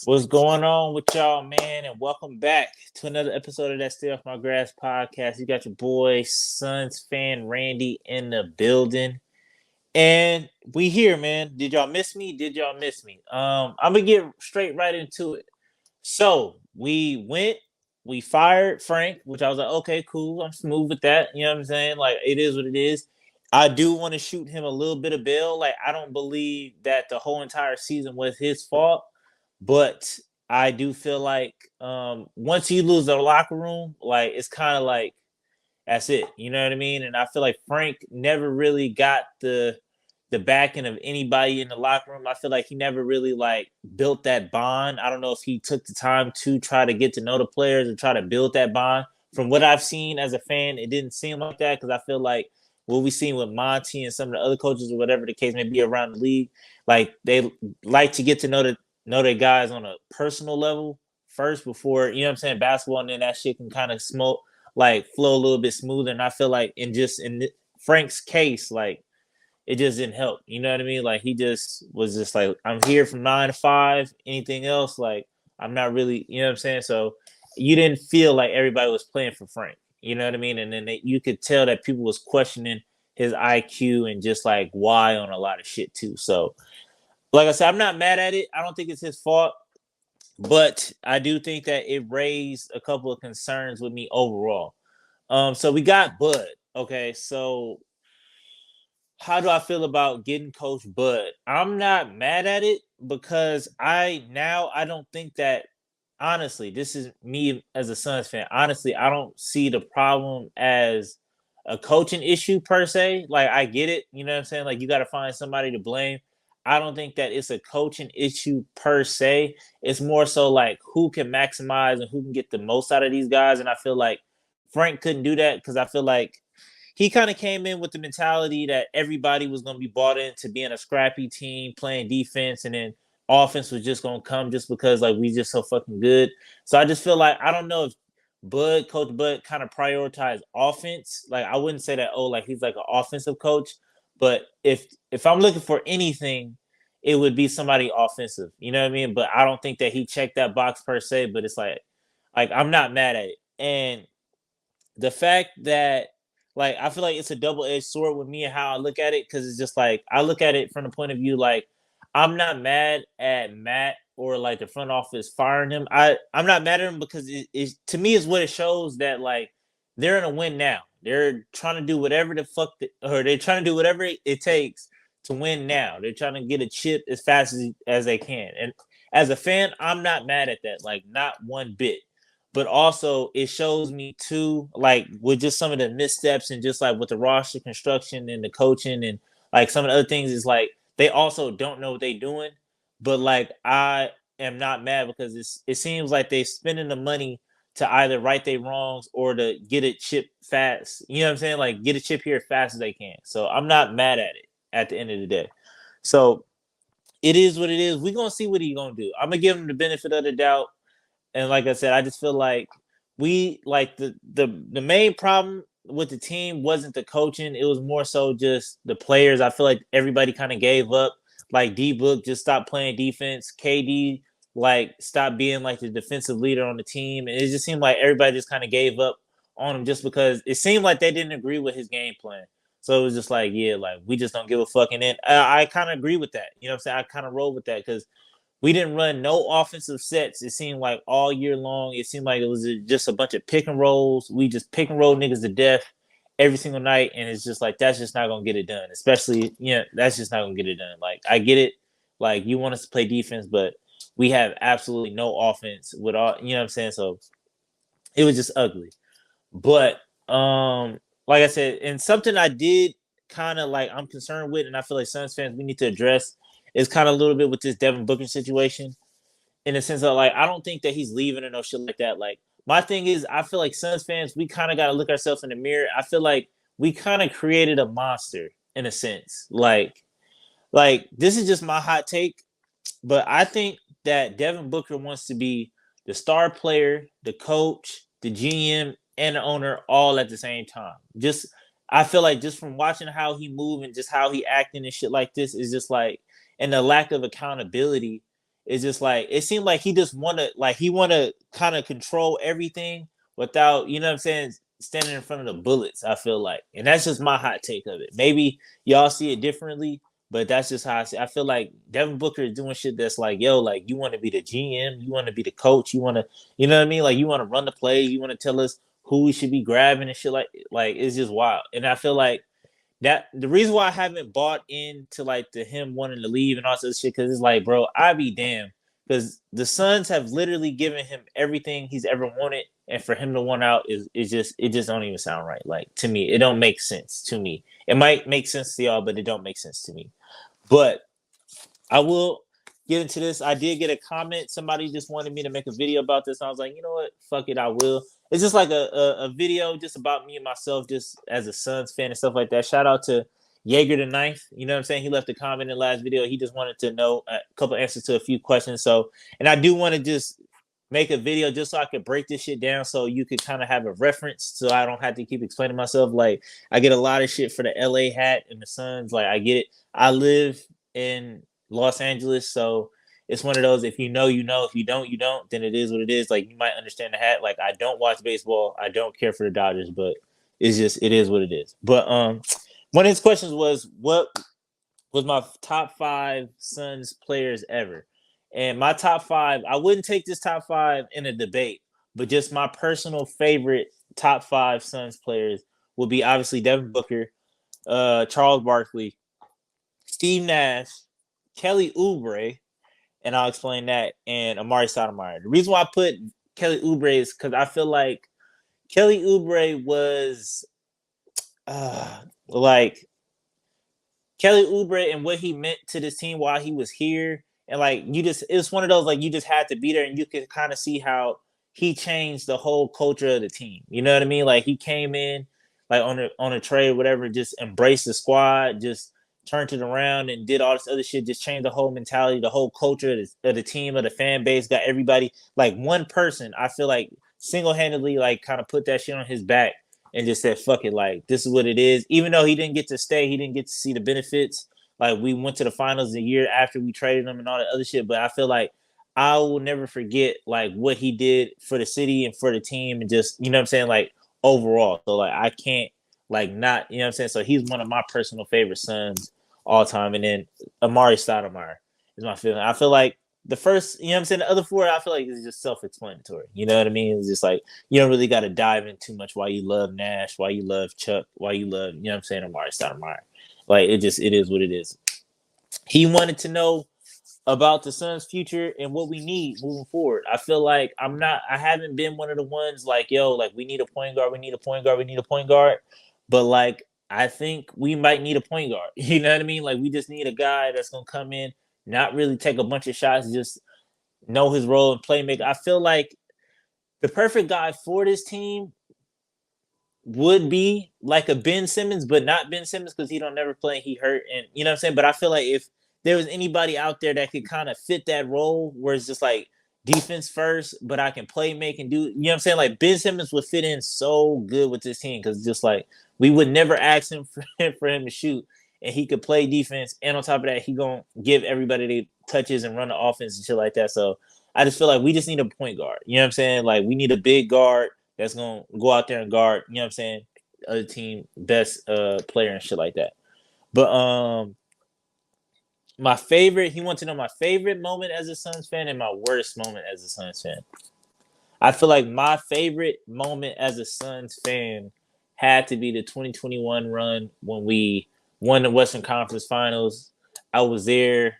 What's going on with y'all, man? And welcome back to another episode of that Stay Off My Grass podcast. You got your boy, Suns fan Randy in the building. And we here, man. Did y'all miss me? Did y'all miss me? I'm gonna get straight right into it. So we fired Frank, which I was like, okay, cool. I'm smooth with that. You know what I'm saying? Like, it is what it is. I do want to shoot him a little bit of bail. Like, I don't believe that the whole entire season was his fault, but I do feel like once you lose the locker room, like it's kind of like that's it. You know what I mean? And I feel like Frank never really got the backing of anybody in the locker room. I feel like he never really like built that bond. I don't know if he took the time to try to get to know the players and try to build that bond. From what I've seen as a fan, it didn't seem like that because I feel like what we seen with Monty and some of the other coaches or whatever the case may be around the league, like they like to get to know their guys on a personal level first before, you know what I'm saying, basketball, and then that shit can kind of smoke like flow a little bit smoother. And I feel like in Frank's case, like it just didn't help. You know what I mean? Like he just was just like, I'm here from 9 to 5. Anything else, like I'm not really, you know what I'm saying? So you didn't feel like everybody was playing for Frank. You know what I mean? And then you could tell that people was questioning his IQ and just like why on a lot of shit too. So like I said, I'm not mad at it. I don't think it's his fault. But I do think that it raised a couple of concerns with me overall. So we got Bud. Okay, so how do I feel about getting Coach Bud? I'm not mad at it because I don't think that honestly, this is me as a Suns fan. Honestly, I don't see the problem as a coaching issue per se. Like I get it, you know what I'm saying? Like you got to find somebody to blame. I don't think that it's a coaching issue per se. It's more so like who can maximize and who can get the most out of these guys. And I feel like Frank couldn't do that because I feel like he kind of came in with the mentality that everybody was going to be bought into being a scrappy team, playing defense, and then offense was just going to come just because like we just so fucking good. So I just feel like I don't know if Coach Bud kind of prioritized offense. Like I wouldn't say that like he's like an offensive coach, but if I'm looking for anything, it would be somebody offensive. You know what I mean? But I don't think that he checked that box per se. But it's like I'm not mad at it, and the fact that like I feel like it's a double edged sword with me and how I look at it because it's just like I look at it from the point of view like I'm not mad at Matt or like the front office firing him. I'm not mad at him because it to me is what it shows that like they're in a win now. They're trying to do whatever the fuck or they're trying to do whatever it takes to win now. They're trying to get a chip as fast as they can. And as a fan, I'm not mad at that. Like not one bit, but also it shows me too, like with just some of the missteps and just like with the roster construction and the coaching and like some of the other things is like they also don't know what they're doing. But like I am not mad because it seems like they're spending the money to either right their wrongs or to get a chip fast. You know what I'm saying? Like get a chip here as fast as they can. So I'm not mad at it at the end of the day. So it is what it is. We're gonna see what he's gonna do. I'm gonna give him the benefit of the doubt. And like I said, I just feel like we like the main problem with the team wasn't the coaching. It was more so just the players. I feel like everybody kind of gave up. Like D Book just stopped playing defense. KD like stopped being like the defensive leader on the team. And it just seemed like everybody just kind of gave up on him just because it seemed like they didn't agree with his game plan. So it was just like, yeah, like we just don't give a fuck. And then I kind of agree with that. You know what I'm saying? I kind of roll with that because we didn't run no offensive sets. It seemed like all year long. It seemed like it was just a bunch of pick and rolls. We just pick and roll niggas to death every single night, and it's just like that's just not gonna get it done. Especially, that's just not gonna get it done. Like I get it, like you want us to play defense, but we have absolutely no offense with all. You know what I'm saying? So it was just ugly. But like I said, and something I did kind of like I'm concerned with, and I feel like Suns fans we need to address is kind of a little bit with this Devin Booker situation in the sense of like I don't think that he's leaving or no shit like that. Like my thing is I feel like Suns fans we kind of got to look ourselves in the mirror. I feel like we kind of created a monster in a sense. Like this is just my hot take, but I think that Devin Booker wants to be the star player, the coach, the GM, and the owner all at the same time. Just I feel like just from watching how he move and just how he acting and shit like this is just like and the lack of accountability it's just like it seemed like he just wanna kind of control everything without, you know what I'm saying, standing in front of the bullets, I feel like. And that's just my hot take of it. Maybe y'all see it differently, but that's just how I see it. I feel like Devin Booker is doing shit that's like, yo, like you want to be the GM, you want to be the coach, you want to, you know what I mean? Like you want to run the play, you want to tell us who we should be grabbing and shit like it's just wild. And I feel like that the reason why I haven't bought into like the him wanting to leave and all this shit, because it's like, bro, I be damned. Because the Suns have literally given him everything he's ever wanted, and for him to want out is just don't even sound right. Like to me, it don't make sense to me. It might make sense to y'all, but it don't make sense to me. But I will get into this. I did get a comment. Somebody just wanted me to make a video about this. And I was like, you know what? Fuck it, I will. It's just like a video just about me and myself, just as a Suns fan and stuff like that. Shout out to Jaeger the Ninth. You know what I'm saying? He left a comment in the last video. He just wanted to know a couple answers to a few questions. So, and I do want to just make a video just so I could break this shit down so you could kind of have a reference so I don't have to keep explaining myself. Like, I get a lot of shit for the LA hat and the Suns. Like, I get it. I live in Los Angeles, so it's one of those, if you know, you know, if you don't, you don't, then it is what it is. Like, you might understand the hat. Like, I don't watch baseball. I don't care for the Dodgers, but it's just, it is what it is. But one of his questions was, what was my top 5 Suns players ever? And my top 5, I wouldn't take this top 5 in a debate, but just my personal favorite top 5 Suns players would be obviously Devin Booker, Charles Barkley, Steve Nash, Kelly Oubre, and I'll explain that, and Amari Stoudemire. The reason why I put Kelly Oubre is because I feel like Kelly Oubre was like Kelly Oubre and what he meant to this team while he was here. And like it's one of those like you just had to be there, and you could kind of see how he changed the whole culture of the team. You know what I mean? Like he came in like on a trade, whatever, just embraced the squad, just turned it around and did all this other shit, just changed the whole mentality, the whole culture of the team, of the fan base, got everybody like one person, I feel like single-handedly like kind of put that shit on his back and just said, fuck it, like this is what it is. Even though he didn't get to stay, he didn't get to see the benefits. Like we went to the finals a year after we traded him and all that other shit. But I feel like I will never forget like what he did for the city and for the team and just, you know what I'm saying, like overall. So like I can't like not, you know what I'm saying? So he's one of my personal favorite Suns all time. And then Amari Stoudemire is my feeling. I feel like the first, you know what I'm saying, the other 4, I feel like it's just self-explanatory. You know what I mean? It's just like you don't really got to dive in too much why you love Nash, why you love Chuck, why you love, you know what I'm saying, Amari Stoudemire. Like it is what it is. He wanted to know about the Suns' future and what we need moving forward. I feel like I haven't been one of the ones like, yo, like we need a point guard, we need a point guard, we need a point guard. But like, I think we might need a point guard. You know what I mean? Like we just need a guy that's gonna come in, not really take a bunch of shots, just know his role and play make. I feel like the perfect guy for this team would be like a Ben Simmons, but not Ben Simmons because he don't never play, he hurt, and you know what I'm saying. But I feel like if there was anybody out there that could kind of fit that role, where it's just like defense first, but I can play make and do, you know what I'm saying. Like Ben Simmons would fit in so good with this team because just like we would never ask him for him to shoot, and he could play defense, and on top of that, he gonna give everybody the touches and run the offense and shit like that. So I just feel like we just need a point guard. You know what I'm saying? Like we need a big guard that's gonna go out there and guard, you know what I'm saying, other team best player and shit like that. But my favorite, he wants to know my favorite moment as a Suns fan and my worst moment as a Suns fan. I feel like my favorite moment as a Suns fan had to be the 2021 run when we won the Western Conference Finals. I was there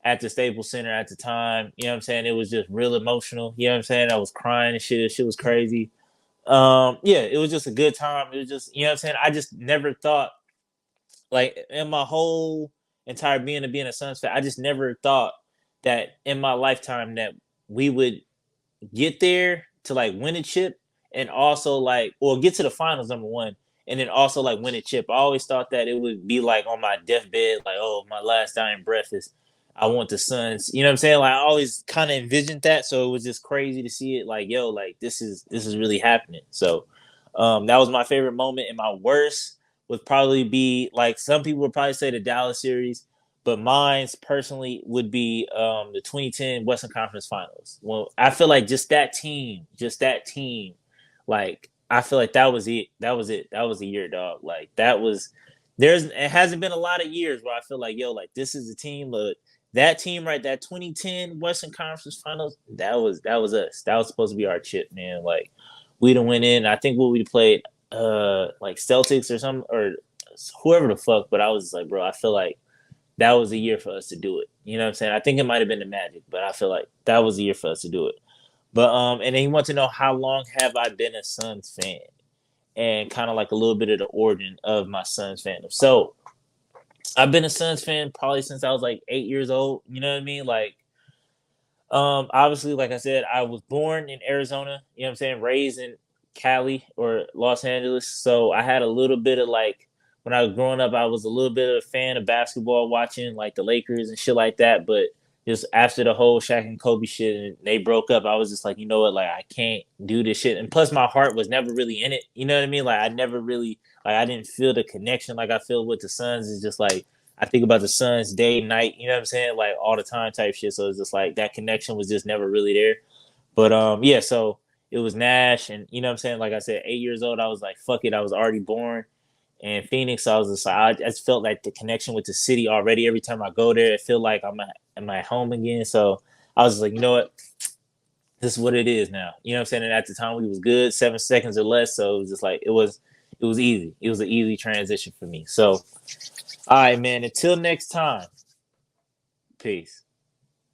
at the Staples Center at the time. You know what I'm saying? It was just real emotional. You know what I'm saying? I was crying and shit. Shit was crazy. Yeah, it was just a good time. It was just, you know what I'm saying? I just never thought, like, in my whole entire being a Suns fan, I just never thought that in my lifetime that we would get there to like win a chip and also like or get to the finals, number one, and then also like win a chip. I always thought that it would be like on my deathbed, like, oh, my last dying breath is I want the Suns. You know what I'm saying? Like I always kind of envisioned that. So it was just crazy to see it like, yo, like this is really happening. So that was my favorite moment. And my worst would probably be like some people would probably say the Dallas series, but mine's personally would be the 2010 Western Conference Finals. Well, I feel like just that team, like I feel like that was it. That was it. That was the year, dog. Like that was it hasn't been a lot of years where I feel like yo, like this is the team. Look, that team right, that 2010 Western Conference Finals, that was us. That was supposed to be our chip, man. Like we'd have went in. I think what we played, like Celtics or some or whoever the fuck. But I was just like, bro, I feel like that was the year for us to do it. You know what I'm saying? I think it might have been the Magic, but I feel like that was the year for us to do it. But and then he wants to know how long have I been a Suns fan, and kind of like a little bit of the origin of my Suns fandom. So I've been a Suns fan probably since I was like 8 years old. You know what I mean? Like obviously, like I said, I was born in Arizona, you know what I'm saying, raised in Cali or Los Angeles. So I had a little bit of like when I was growing up, I was a little bit of a fan of basketball, watching like the Lakers and shit like that. But just after the whole Shaq and Kobe shit and they broke up, I was just like, you know what, like I can't do this shit. And plus my heart was never really in it. You know what I mean? Like I never really like I didn't feel the connection like I feel with the Suns. It's just like I think about the Suns day, night, you know what I'm saying? Like all the time type shit. So it's just like that connection was just never really there. But yeah, so it was Nash and you know what I'm saying? Like I said, 8 years old, I was like, fuck it, I was already born. And Phoenix, I was just like, I just felt like the connection with the city already. Every time I go there, I feel like I'm at home again. So I was like, you know what? This is what it is now. You know what I'm saying? And at the time we was good, 7 seconds or less. So it was just like it was easy. It was an easy transition for me. So all right, man. Until next time. Peace.